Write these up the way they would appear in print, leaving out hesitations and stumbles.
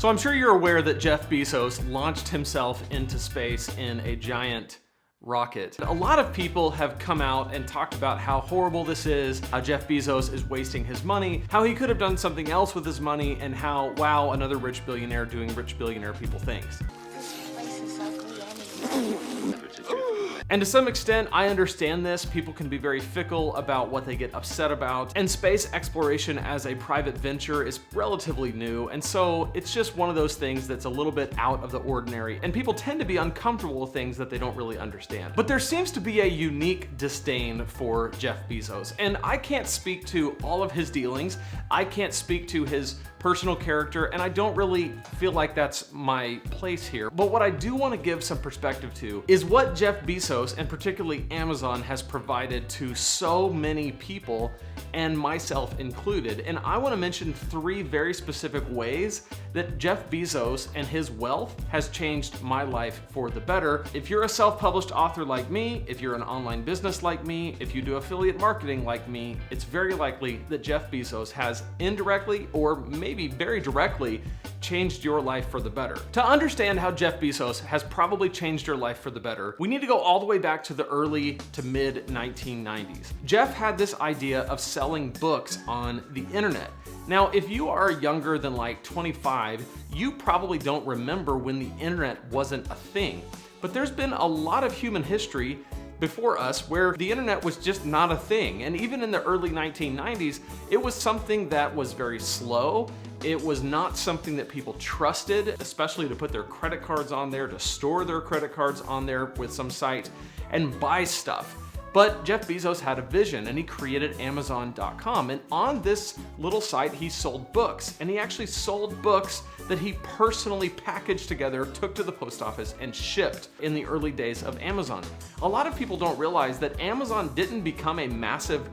So I'm sure you're aware that Jeff Bezos launched himself into space in a giant rocket. A lot of people have come out and talked about how horrible this is, how Jeff Bezos is wasting his money, how he could have done something else with his money, and how, wow, another rich billionaire doing rich billionaire people things. And to some extent, I understand this. People can be very fickle about what they get upset about. And space exploration as a private venture is relatively new. And so it's just one of those things that's a little bit out of the ordinary. And people tend to be uncomfortable with things that they don't really understand. But there seems to be a unique disdain for Jeff Bezos. And I can't speak to all of his dealings. I can't speak to his personal character, and I don't really feel like that's my place here. But what I do want to give some perspective to is what Jeff Bezos, and particularly Amazon, has provided to so many people, and myself included. And I want to mention 3 very specific ways that Jeff Bezos and his wealth has changed my life for the better. If you're a self-published author like me, if you're an online business like me, if you do affiliate marketing like me, it's very likely that Jeff Bezos has indirectly or maybe very directly changed your life for the better. To understand how Jeff Bezos has probably changed your life for the better, we need to go all the way back to the early to mid 1990s. Jeff had this idea of selling books on the internet. Now, if you are younger than like 25, you probably don't remember when the internet wasn't a thing. But there's been a lot of human history before us where the internet was just not a thing. And even in the early 1990s, it was something that was very slow. It was not something that people trusted, especially to put their credit cards on there, to store their credit cards on there with some site and buy stuff. But Jeff Bezos had a vision, and he created Amazon.com. And on this little site, he sold books. And he actually sold books that he personally packaged together, took to the post office, and shipped in the early days of Amazon. A lot of people don't realize that Amazon didn't become a massive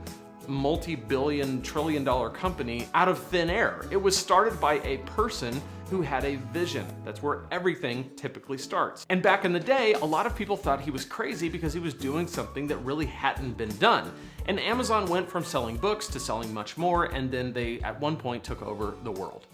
multi-billion, trillion-dollar company out of thin air. It was started by a person who had a vision. That's where everything typically starts. And back in the day, a lot of people thought he was crazy because he was doing something that really hadn't been done. And Amazon went from selling books to selling much more, and then they at one point took over the world.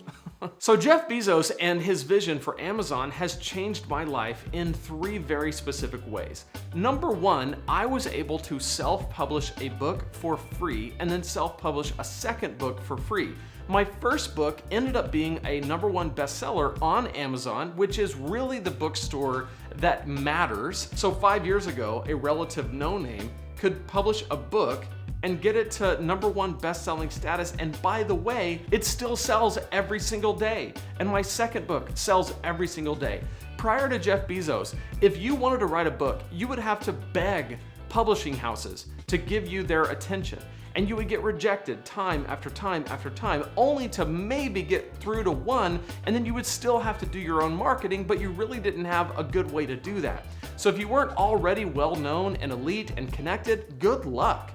So Jeff Bezos and his vision for Amazon has changed my life in 3 very specific ways. Number 1, I was able to self-publish a book for free and then self-publish a second book for free. My first book ended up being a #1 bestseller on Amazon, which is really the bookstore that matters. So 5 years ago, a relative no-name could publish a book and get it to #1 best-selling status. And by the way, it still sells every single day. And my second book sells every single day. Prior to Jeff Bezos, if you wanted to write a book, you would have to beg publishing houses to give you their attention. And you would get rejected time after time after time, only to maybe get through to one, and then you would still have to do your own marketing, but you really didn't have a good way to do that. So if you weren't already well-known and elite and connected, good luck.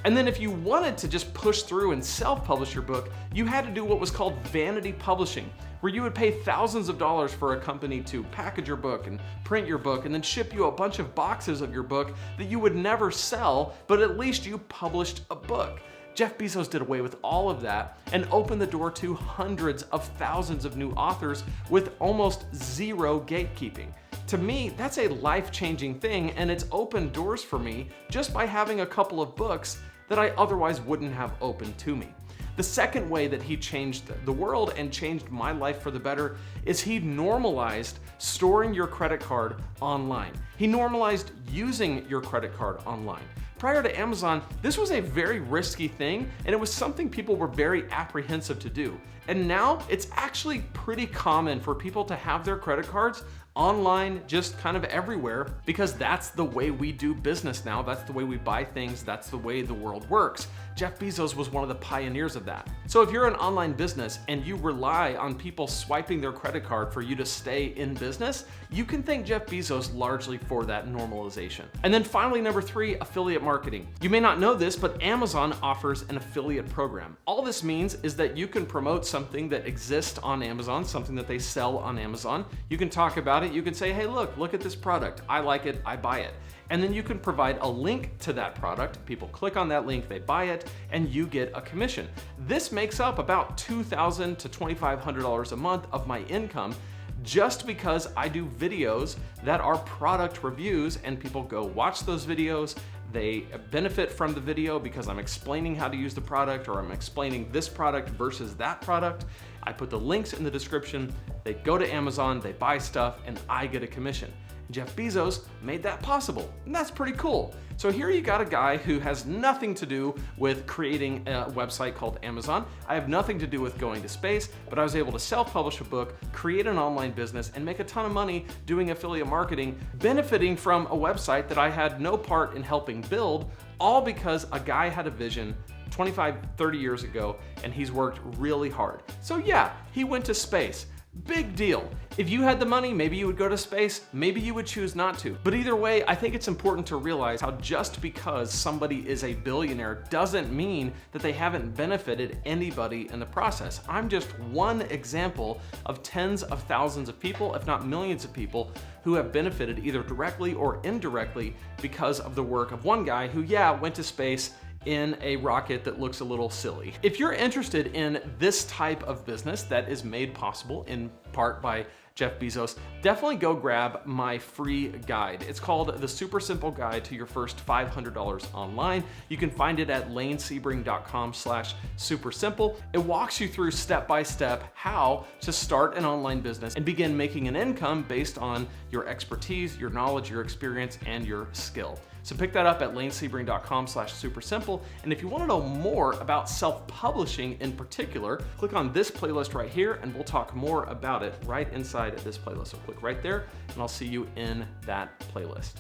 And then if you wanted to just push through and self-publish your book, you had to do what was called vanity publishing, where you would pay thousands of dollars for a company to package your book and print your book and then ship you a bunch of boxes of your book that you would never sell, but at least you published a book. Jeff Bezos did away with all of that and opened the door to hundreds of thousands of new authors with almost zero gatekeeping. To me, that's a life-changing thing, and it's opened doors for me just by having a couple of books that I otherwise wouldn't have opened to me. The second way that he changed the world and changed my life for the better is he normalized storing your credit card online. He normalized using your credit card online. Prior to Amazon, this was a very risky thing, and it was something people were very apprehensive to do. And now it's actually pretty common for people to have their credit cards online, just kind of everywhere, because that's the way we do business now. That's the way we buy things. That's the way the world works. Jeff Bezos was one of the pioneers of that. So if you're an online business and you rely on people swiping their credit card for you to stay in business, you can thank Jeff Bezos largely for that normalization. And then finally, number 3, affiliate marketing. You may not know this, but Amazon offers an affiliate program. All this means is that you can promote something that exists on Amazon, something that they sell on Amazon. You can talk about it. You can say, hey, look at this product. I like it, I buy it. And then you can provide a link to that product. People click on that link, they buy it, and you get a commission. This makes up about $2,000 to $2,500 a month of my income, just because I do videos that are product reviews and people go watch those videos. They benefit from the video because I'm explaining how to use the product, or I'm explaining this product versus that product. I put the links in the description. They go to Amazon, they buy stuff, and I get a commission. Jeff Bezos made that possible, and that's pretty cool. So here you got a guy who has nothing to do with creating a website called Amazon. I have nothing to do with going to space, but I was able to self-publish a book, create an online business, and make a ton of money doing affiliate marketing, benefiting from a website that I had no part in helping build, all because a guy had a vision 25, 30 years ago, and he's worked really hard. So yeah, he went to space. Big deal. If you had the money, maybe you would go to space, maybe you would choose not to. But either way, I think it's important to realize how just because somebody is a billionaire doesn't mean that they haven't benefited anybody in the process. I'm just one example of tens of thousands of people, if not millions of people, who have benefited either directly or indirectly because of the work of one guy who, yeah, went to space in a rocket that looks a little silly. If you're interested in this type of business that is made possible in part by Jeff Bezos, definitely go grab my free guide. It's called The Super Simple Guide to Your First $500 Online. You can find it at lanesebring.com/supersimple. It walks you through step-by-step how to start an online business and begin making an income based on your expertise, your knowledge, your experience, and your skill. So pick that up at lanesebring.com/supersimple. And if you want to know more about self-publishing in particular, click on this playlist right here and we'll talk more about it right inside of this playlist. So click right there and I'll see you in that playlist.